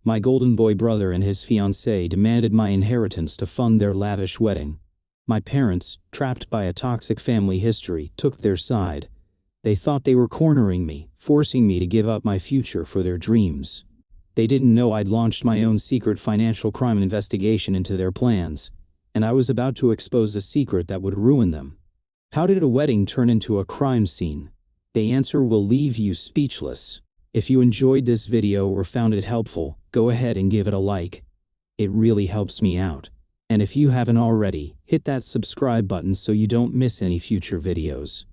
My golden boy brother and his fiancée demanded my inheritance to fund their lavish wedding. My parents, trapped by a toxic family history, took their side. They thought they were cornering me, forcing me to give up my future for their dreams. They didn't know I'd launched my own secret financial crime investigation into their plans, and I was about to expose a secret that would ruin them. How did a wedding turn into a crime scene? The answer will leave you speechless. If you enjoyed this video or found it helpful, go ahead and give it a like. It really helps me out. And if you haven't already, hit that subscribe button so you don't miss any future videos.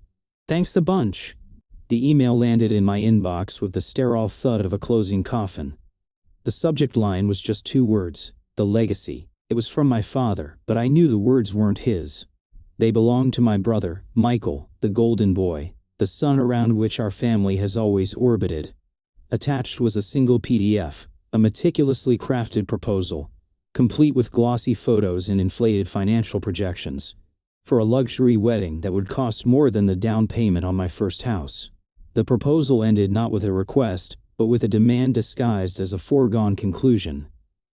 Thanks a bunch. The email landed in my inbox with the sterile thud of a closing coffin. The subject line was just 2 words: the legacy. It was from my father, but I knew the words weren't his. They belonged to my brother, Michael, the golden boy, the sun around which our family has always orbited. Attached was a single PDF, a meticulously crafted proposal, complete with glossy photos and inflated financial projections, for a luxury wedding that would cost more than the down payment on my first house. The proposal ended not with a request, but with a demand disguised as a foregone conclusion.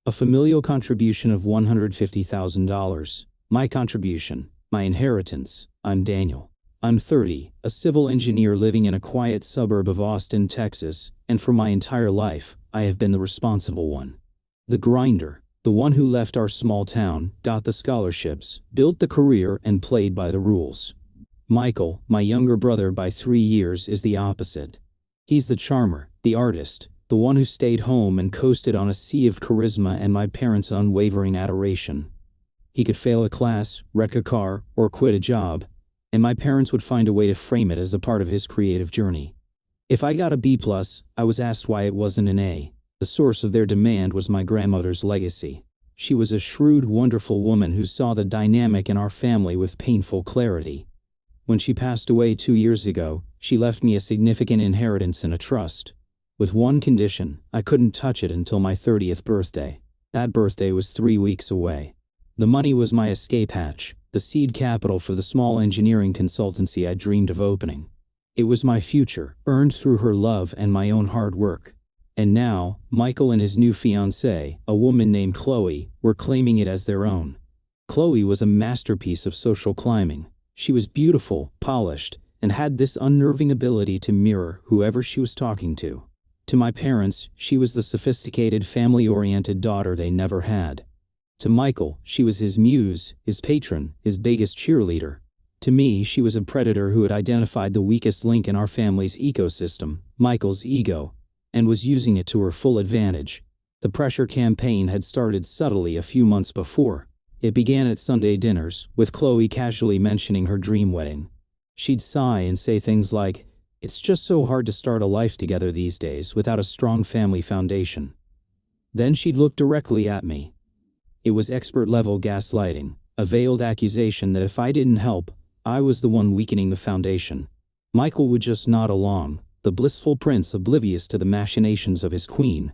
A familial contribution of $150,000. My contribution, my inheritance. I'm Daniel. I'm 30, a civil engineer living in a quiet suburb of Austin, Texas, and for my entire life, I have been the responsible one. The grinder, the one who left our small town, got the scholarships, built the career, and played by the rules. Michael, my younger brother by 3 years, is the opposite. He's the charmer, the artist, the one who stayed home and coasted on a sea of charisma and my parents' unwavering adoration. He could fail a class, wreck a car, or quit a job, and my parents would find a way to frame it as a part of his creative journey. If I got a B+, I was asked why it wasn't an A. The source of their demand was my grandmother's legacy. She was a shrewd, wonderful woman who saw the dynamic in our family with painful clarity. When she passed away 2 years ago, she left me a significant inheritance and a trust. With one condition: I couldn't touch it until my 30th birthday. That birthday was 3 weeks away. The money was my escape hatch, the seed capital for the small engineering consultancy I dreamed of opening. It was my future, earned through her love and my own hard work. And now, Michael and his new fiancée, a woman named Chloe, were claiming it as their own. Chloe was a masterpiece of social climbing. She was beautiful, polished, and had this unnerving ability to mirror whoever she was talking to. To my parents, she was the sophisticated, family-oriented daughter they never had. To Michael, she was his muse, his patron, his biggest cheerleader. To me, she was a predator who had identified the weakest link in our family's ecosystem, Michael's ego, and was using it to her full advantage. The pressure campaign had started subtly a few months before. It began at Sunday dinners, with Chloe casually mentioning her dream wedding. She'd sigh and say things like, "It's just so hard to start a life together these days without a strong family foundation." Then she'd look directly at me. It was expert-level gaslighting, a veiled accusation that if I didn't help, I was the one weakening the foundation. Michael would just nod along, the blissful prince oblivious to the machinations of his queen.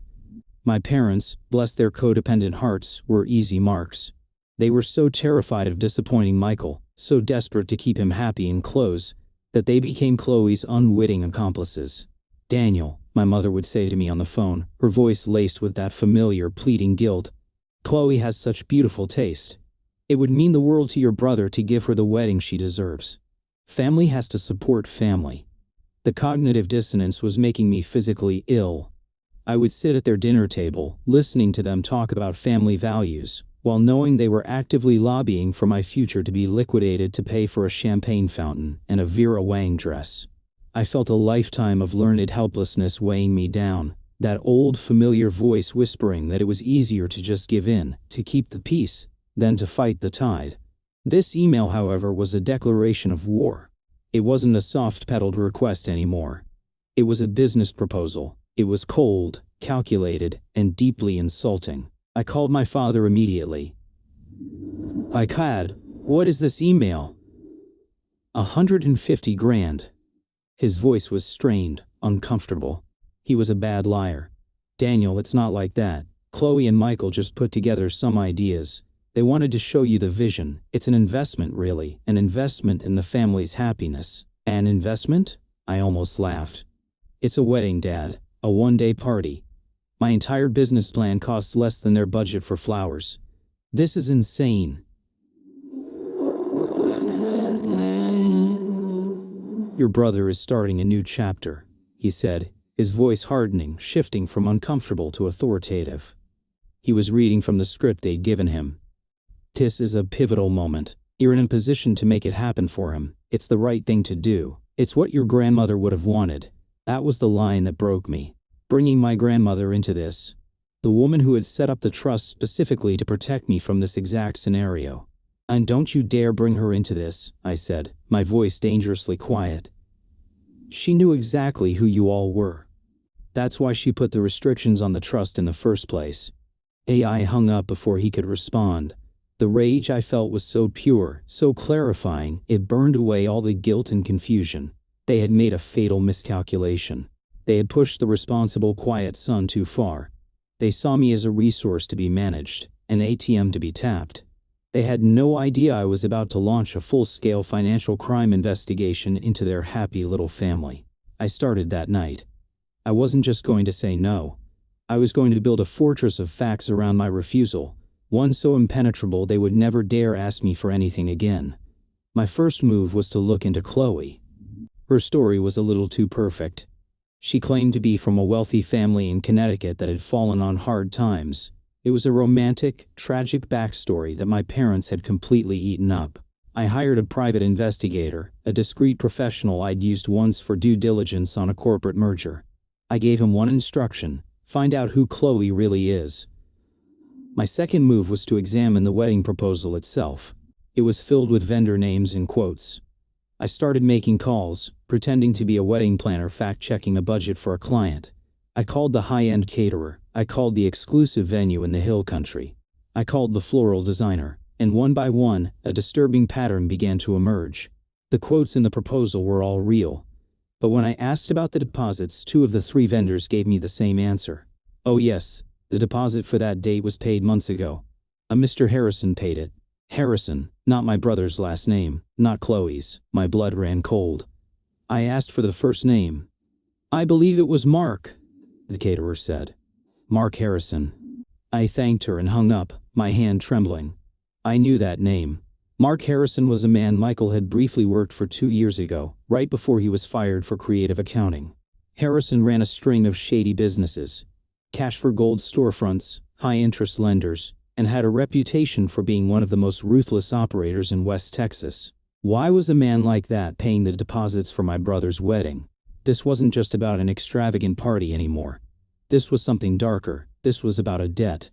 My parents, bless their codependent hearts, were easy marks. They were so terrified of disappointing Michael, so desperate to keep him happy and close, that they became Chloe's unwitting accomplices. "Daniel," my mother would say to me on the phone, her voice laced with that familiar, pleading guilt, "Chloe has such beautiful taste. It would mean the world to your brother to give her the wedding she deserves. Family has to support family." The cognitive dissonance was making me physically ill. I would sit at their dinner table, listening to them talk about family values, while knowing they were actively lobbying for my future to be liquidated to pay for a champagne fountain and a Vera Wang dress. I felt a lifetime of learned helplessness weighing me down, that old familiar voice whispering that it was easier to just give in, to keep the peace, than to fight the tide. This email, however, was a declaration of war. It wasn't a soft-pedaled request anymore. It was a business proposal. It was cold, calculated, and deeply insulting. I called my father immediately. "Hi, Cad, what is this email?" 150 grand. His voice was strained, uncomfortable. He was a bad liar. "Daniel, it's not like that. Chloe and Michael just put together some ideas. They wanted to show you the vision. It's an investment, really, an investment in the family's happiness." "An investment?" I almost laughed. "It's a wedding, Dad. A one-day party. My entire business plan costs less than their budget for flowers. This is insane. Your brother is starting a new chapter, he said, his voice hardening, shifting from uncomfortable to authoritative. He was reading from the script they'd given him. This is a pivotal moment. You're in a position to make it happen for him. It's the right thing to do. It's what your grandmother would have wanted. That was the line that broke me. Bringing my grandmother into this. The woman who had set up the trust specifically to protect me from this exact scenario. And don't you dare bring her into this, I said, my voice dangerously quiet. She knew exactly who you all were. That's why she put the restrictions on the trust in the first place. AI hung up before he could respond. The rage I felt was so pure, so clarifying, it burned away all the guilt and confusion. They had made a fatal miscalculation. They had pushed the responsible, quiet son too far. They saw me as a resource to be managed, an ATM to be tapped. They had no idea I was about to launch a full-scale financial crime investigation into their happy little family. I started that night. I wasn't just going to say no. I was going to build a fortress of facts around my refusal, one so impenetrable they would never dare ask me for anything again. My first move was to look into Chloe. Her story was a little too perfect. She claimed to be from a wealthy family in Connecticut that had fallen on hard times. It was a romantic, tragic backstory that my parents had completely eaten up. I hired a private investigator, a discreet professional I'd used once for due diligence on a corporate merger. I gave him one instruction: find out who Chloe really is. My second move was to examine the wedding proposal itself. It was filled with vendor names and quotes. I started making calls, pretending to be a wedding planner fact-checking a budget for a client. I called the high-end caterer. I called the exclusive venue in the hill country. I called the floral designer, and one by one, a disturbing pattern began to emerge. The quotes in the proposal were all real. But when I asked about the deposits, 2 of the 3 vendors gave me the same answer. Oh yes, the deposit for that date was paid months ago. A Mr. Harrison paid it. Harrison, not my brother's last name, not Chloe's. My blood ran cold. I asked for the first name. I believe it was Mark, the caterer said. Mark Harrison. I thanked her and hung up, my hand trembling. I knew that name. Mark Harrison was a man Michael had briefly worked for 2 years ago, right before he was fired for creative accounting. Harrison ran a string of shady businesses. Cash for gold storefronts, high-interest lenders, and had a reputation for being one of the most ruthless operators in West Texas. Why was a man like that paying the deposits for my brother's wedding? This wasn't just about an extravagant party anymore. This was something darker. This was about a debt.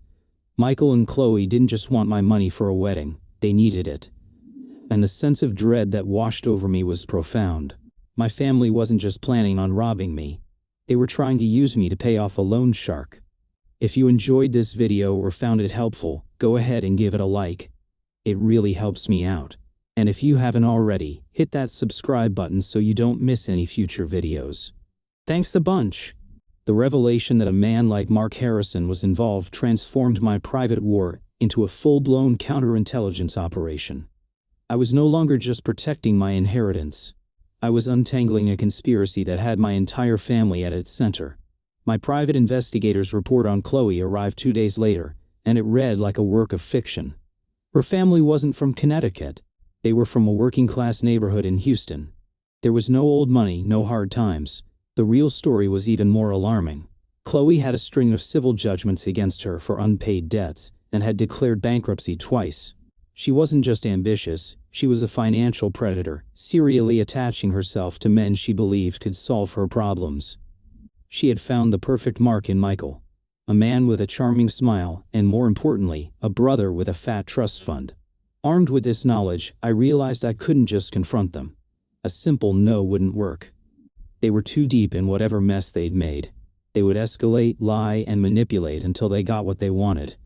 Michael and Chloe didn't just want my money for a wedding, they needed it. And the sense of dread that washed over me was profound. My family wasn't just planning on robbing me. They were trying to use me to pay off a loan shark. If you enjoyed this video or found it helpful, go ahead and give it a like. It really helps me out. And if you haven't already, hit that subscribe button so you don't miss any future videos. Thanks a bunch. The revelation that a man like Mark Harrison was involved transformed my private war into a full-blown counterintelligence operation. I was no longer just protecting my inheritance. I was untangling a conspiracy that had my entire family at its center. My private investigator's report on Chloe arrived 2 days later, and it read like a work of fiction. Her family wasn't from Connecticut. They were from a working-class neighborhood in Houston. There was no old money, no hard times. The real story was even more alarming. Chloe had a string of civil judgments against her for unpaid debts, and had declared bankruptcy twice. She wasn't just ambitious, she was a financial predator, serially attaching herself to men she believed could solve her problems. She had found the perfect mark in Michael. A man with a charming smile, and more importantly, a brother with a fat trust fund. Armed with this knowledge, I realized I couldn't just confront them. A simple no wouldn't work. They were too deep in whatever mess they'd made. They would escalate, lie, and manipulate until they got what they wanted.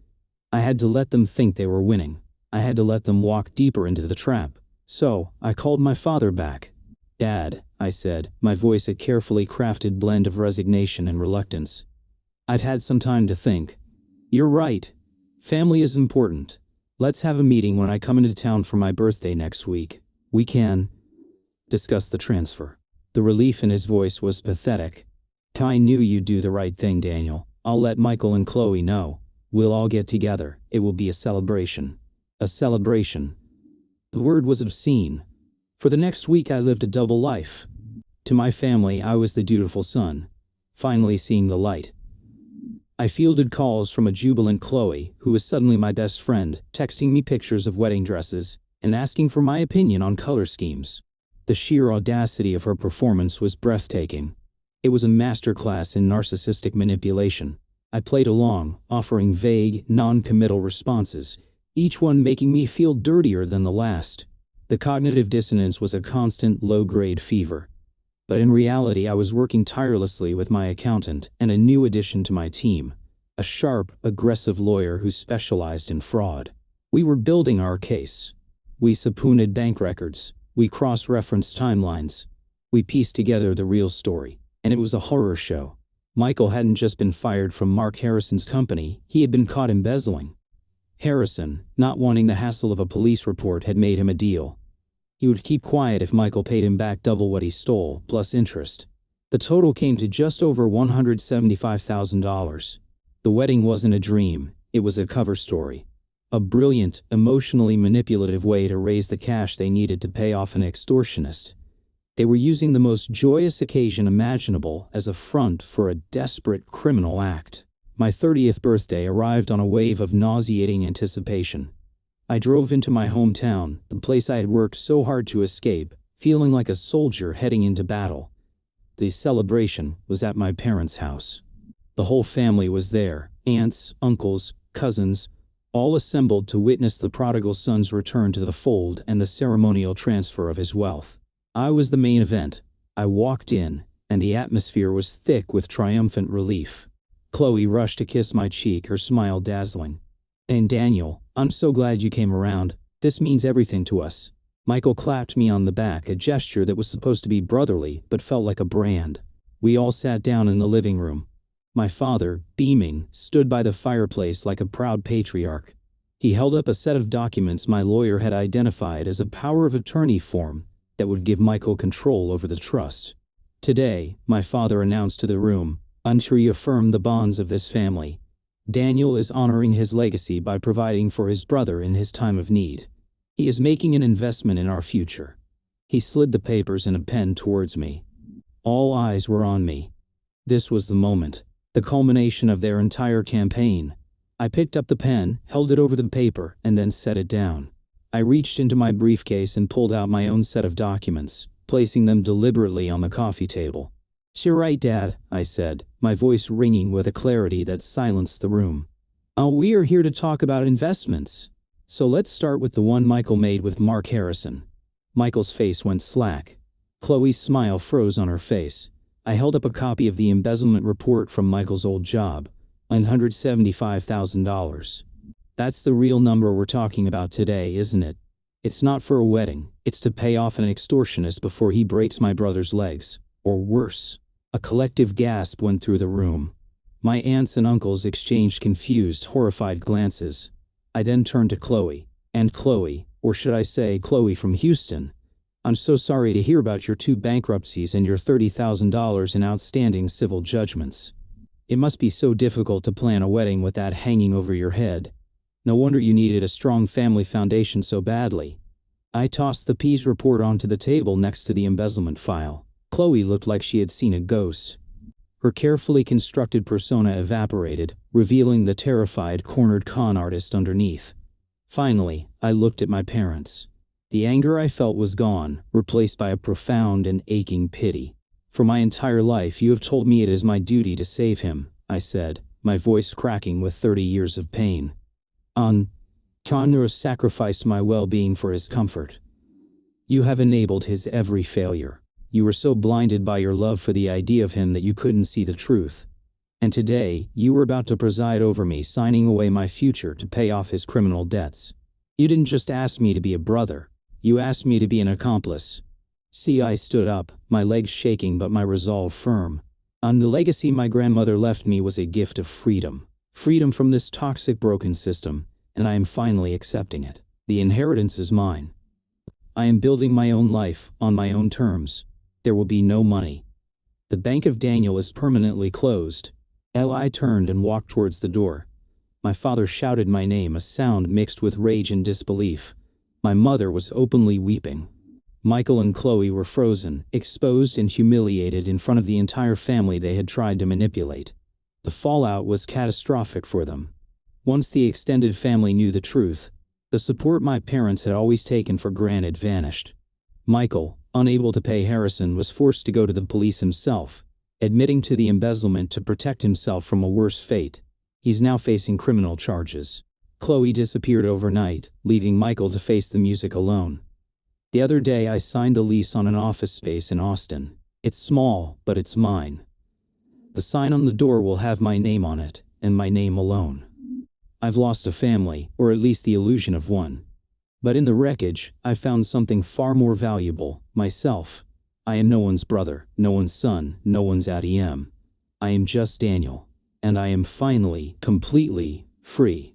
I had to let them think they were winning. I had to let them walk deeper into the trap. So, I called my father back. "Dad," I said, my voice a carefully crafted blend of resignation and reluctance. "I've had some time to think. You're right. Family is important. Let's have a meeting when I come into town for my birthday next week. We can discuss the transfer." The relief in his voice was pathetic. "I knew you'd do the right thing, Daniel. I'll let Michael and Chloe know. We'll all get together. It will be a celebration. A celebration. The word was obscene. For the next week I lived a double life. To my family I was the dutiful son, finally seeing the light. I fielded calls from a jubilant Chloe, who was suddenly my best friend, texting me pictures of wedding dresses, and asking for my opinion on color schemes. The sheer audacity of her performance was breathtaking. It was a masterclass in narcissistic manipulation. I played along, offering vague, non-committal responses, each one making me feel dirtier than the last. The cognitive dissonance was a constant, low-grade fever. But in reality I was working tirelessly with my accountant and a new addition to my team, a sharp, aggressive lawyer who specialized in fraud. We were building our case. We subpoenaed bank records. We cross-referenced timelines. We pieced together the real story. And it was a horror show. Michael hadn't just been fired from Mark Harrison's company, he had been caught embezzling. Harrison, not wanting the hassle of a police report, had made him a deal. He would keep quiet if Michael paid him back double what he stole, plus interest. The total came to just over $175,000. The wedding wasn't a dream, it was a cover story. A brilliant, emotionally manipulative way to raise the cash they needed to pay off an extortionist. They were using the most joyous occasion imaginable as a front for a desperate criminal act. My 30th birthday arrived on a wave of nauseating anticipation. I drove into my hometown, the place I had worked so hard to escape, feeling like a soldier heading into battle. The celebration was at my parents' house. The whole family was there, aunts, uncles, cousins, all assembled to witness the prodigal son's return to the fold and the ceremonial transfer of his wealth. I was the main event. I walked in, and the atmosphere was thick with triumphant relief. Chloe rushed to kiss my cheek, her smile dazzling. "And Daniel, I'm so glad you came around. This means everything to us." Michael clapped me on the back, a gesture that was supposed to be brotherly but felt like a brand. We all sat down in the living room. My father, beaming, stood by the fireplace like a proud patriarch. He held up a set of documents my lawyer had identified as a power of attorney form that would give Michael control over the trust. "Today," my father announced to the room, "I'm to reaffirm the bonds of this family. Daniel is honoring his legacy by providing for his brother in his time of need. He is making an investment in our future." He slid the papers and a pen towards me. All eyes were on me. This was the moment, the culmination of their entire campaign. I picked up the pen, held it over the paper, and then set it down. I reached into my briefcase and pulled out my own set of documents, placing them deliberately on the coffee table. "You're right, Dad," I said, my voice ringing with a clarity that silenced the room. "Oh, we are here to talk about investments. So let's start with the one Michael made with Mark Harrison." Michael's face went slack. Chloe's smile froze on her face. I held up a copy of the embezzlement report from Michael's old job. $175,000. "That's the real number we're talking about today, isn't it? It's not for a wedding, it's to pay off an extortionist before he breaks my brother's legs. Or worse." A collective gasp went through the room. My aunts and uncles exchanged confused, horrified glances. I then turned to Chloe. "And Chloe, or should I say Chloe from Houston, I'm so sorry to hear about your 2 bankruptcies and your $30,000 in outstanding civil judgments. It must be so difficult to plan a wedding with that hanging over your head. No wonder you needed a strong family foundation so badly." I tossed the Pease report onto the table next to the embezzlement file. Chloe looked like she had seen a ghost. Her carefully constructed persona evaporated, revealing the terrified, cornered con artist underneath. Finally, I looked at my parents. The anger I felt was gone, replaced by a profound and aching pity. "For my entire life you have told me it is my duty to save him," I said, my voice cracking with 30 years of pain. Connor sacrificed my well-being for his comfort. You have enabled his every failure. You were so blinded by your love for the idea of him that you couldn't see the truth. And today, you were about to preside over me, signing away my future to pay off his criminal debts. You didn't just ask me to be a brother. You asked me to be an accomplice." See, I stood up, my legs shaking but my resolve firm. The legacy my grandmother left me was a gift of freedom. Freedom from this toxic, broken system, and I am finally accepting it. The inheritance is mine. I am building my own life, on my own terms. There will be no money. The Bank of Daniel is permanently closed. Eli turned and walked towards the door. My father shouted my name, a sound mixed with rage and disbelief. My mother was openly weeping. Michael and Chloe were frozen, exposed and humiliated in front of the entire family they had tried to manipulate. The fallout was catastrophic for them. Once the extended family knew the truth, the support my parents had always taken for granted vanished. Michael, unable to pay Harrison, was forced to go to the police himself, admitting to the embezzlement to protect himself from a worse fate. He's now facing criminal charges. Chloe disappeared overnight, leaving Michael to face the music alone. The other day I signed a lease on an office space in Austin. It's small, but it's mine. The sign on the door will have my name on it, and my name alone. I've lost a family, or at least the illusion of one. But in the wreckage, I found something far more valuable, myself. I am no one's brother, no one's son, no one's ATM. I am just Daniel. And I am finally, completely, free.